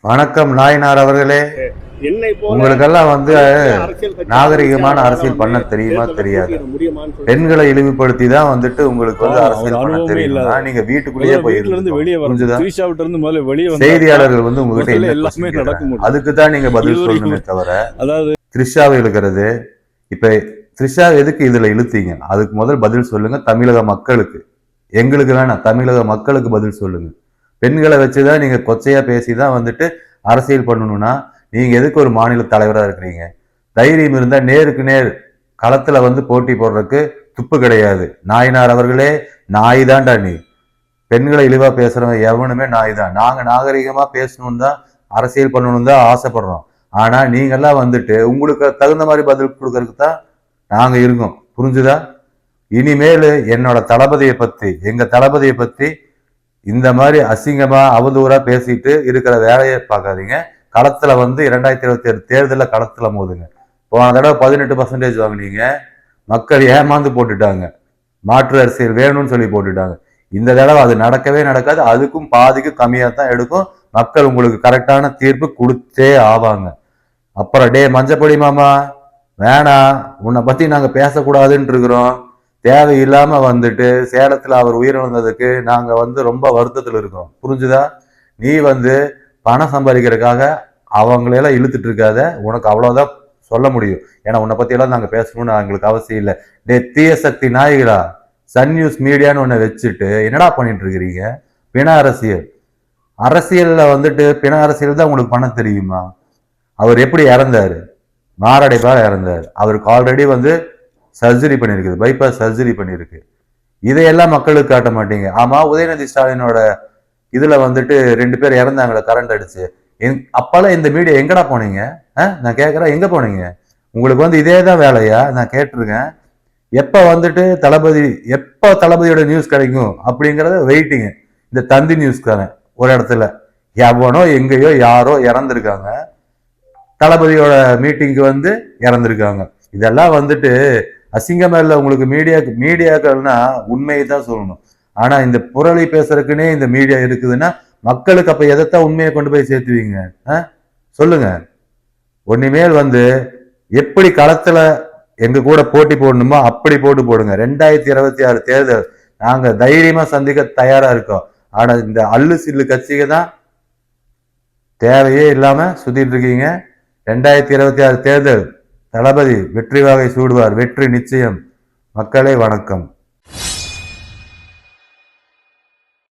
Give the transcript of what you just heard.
வணக்கம் நாயனார் அவர்களே. உங்களுக்கெல்லாம் நாகரிகமான அரசியல் பண்ண தெரியுமா தெரியாது? பெண்களை இழிவுபடுத்தி தான் உங்களுக்கு அரசியல் பண்ண தெரியுமா? நீங்க வீட்டுக்குள்ளேயே செய்தியாளர்கள் உங்ககிட்ட அதுக்கு தான் நீங்க பதில் சொல்லணுமே தவிர, அதாவது த்ரிஷாவை இழுக்கிறது. இப்ப த்ரிஷா எதுக்கு இதுல இழுத்தீங்க? அதுக்கு முதல் பதில் சொல்லுங்க. தமிழக மக்களுக்கு, எங்களுக்கு வேணாம், தமிழக மக்களுக்கு பதில் சொல்லுங்க. பெண்களை வச்சுதான் நீங்க கொச்சையா பேசிதான் அரசியல் பண்ணணும்னா நீங்க எதுக்கு ஒரு மாநில தலைவராக இருக்கிறீங்க? தைரியம் இருந்தா நேருக்கு நேர் களத்துல போட்டி போடுறதுக்கு துப்பு கிடையாது. நாயனார் அவர்களே, நாய் தான்டா நீ. பெண்களை இழிவா பேசுறவன் எவனுமே நாய் தான். நாங்க நாகரிகமா பேசணும் தான், அரசியல் பண்ணணும் தான் ஆசைப்படுறோம். ஆனா நீங்கெல்லாம் உங்களுக்கு தகுந்த மாதிரி பதில் கொடுக்கறதுக்கு தான் நாங்க இருக்கோம். புரிஞ்சுதா? இனிமேல் என்னோட தளபதியை பத்தி, எங்க தளபதியை பத்தி இந்த மாதிரி அசிங்கமா அவதூறா பேசிட்டு இருக்கிற வேலையை பார்க்காதீங்க. களத்துல 2027 தேர்தலில் களத்துல மோதுங்க. போன தடவை 18% வாங்கினீங்க, மக்கள் ஏமாந்து போட்டுட்டாங்க. மாற்று அரசியல் வேணும்னு சொல்லி போட்டுட்டாங்க. இந்த தடவை அது நடக்கவே நடக்காது. அதுக்கும் பாதிக்கு கம்மியா தான் எடுக்கும். மக்கள் உங்களுக்கு கரெக்டான தீர்ப்பு கொடுத்தே ஆவாங்க. அப்புறம் மஞ்சப்பொடி மாமா வேணாம், உன்னை பத்தி நாங்க பேசக்கூடாதுன்னு இருக்கிறோம். தேவையில்லாம சேலத்துல அவர் உயிரிழந்ததுக்கு நாங்க ரொம்ப வருத்தத்துல இருக்கோம். புரிஞ்சுதா? நீ பணம் சம்பாதிக்கிறதுக்காக அவங்களையெல்லாம் இழுத்துட்டு இருக்காத. உனக்கு அவ்வளவுதான் சொல்ல முடியும். ஏன்னா உன்னை பத்தி எல்லாம் நாங்க பேசணும்னு எங்களுக்கு அவசியம் இல்லை. தீய சக்தி நாயகரா, சன் நியூஸ் மீடியான்னு ஒன்ன வச்சுட்டு என்னடா பண்ணிட்டு இருக்கிறீங்க? பிண அரசியல். அரசியல்ல பிண அரசியல் தான் உங்களுக்கு பண்ண தெரியுமா? அவர் எப்படி இறந்தாரு? மாரடைப்பாக இறந்தாரு. அவருக்கு ஆல்ரெடி சர்ஜரி பண்ணிருக்கு, பைபாஸ் சர்ஜரி பண்ணிருக்கு. இதையெல்லாம் மக்களுக்கு காட்ட மாட்டீங்க. ஆமா, உதயநிதி ஸ்டாலினோட இதுல 2 பேர் இறந்தாங்களே கரண்ட் அடிச்சு. அப்பெல்லாம் இந்த மீடியா எங்கடா போனீங்க? நான் கேட்கறேன், எங்க போனீங்க? உங்களுக்கு இதேதான் வேலையா? நான் கேட்டிருக்கேன். எப்ப தளபதியோட நியூஸ் கிடைக்கும் அப்படிங்கறத வெயிட்டிங்க. இந்த தந்தி நியூஸ்காரன் ஒரு இடத்துல எவனோ எங்கேயோ யாரோ இறந்திருக்காங்க, தளபதியோட மீட்டிங்க்கு இறந்திருக்காங்க. இதெல்லாம் அசிங்கமா இல்ல உங்களுக்கு? மீடியாக்கள்னா உண்மையை தான் சொல்லணும். ஆனா இந்த புரளி பேசுறதுக்குன்னே இந்த மீடியா இருக்குதுன்னா மக்களுக்கு அப்ப எதைத்தான் உண்மையை கொண்டு போய் சேர்த்துவீங்க? சொல்லுங்க. ஒன்னிமேல் எப்படி களத்துல எங்க கூட போட்டி போடணுமோ அப்படி போட்டு போடுங்க. 2026 தேர்தல் நாங்க தைரியமா சந்திக்க தயாரா இருக்கோம். ஆனா இந்த அல்லு சில்லு கட்சிக்கு தான் தேவையே இல்லாம சுத்திட்டு இருக்கீங்க. 2026 தேர்தல் தளபதி வெற்றி வாகை சூடுவார். வெற்றி நிச்சயம். மக்களே வணக்கம்.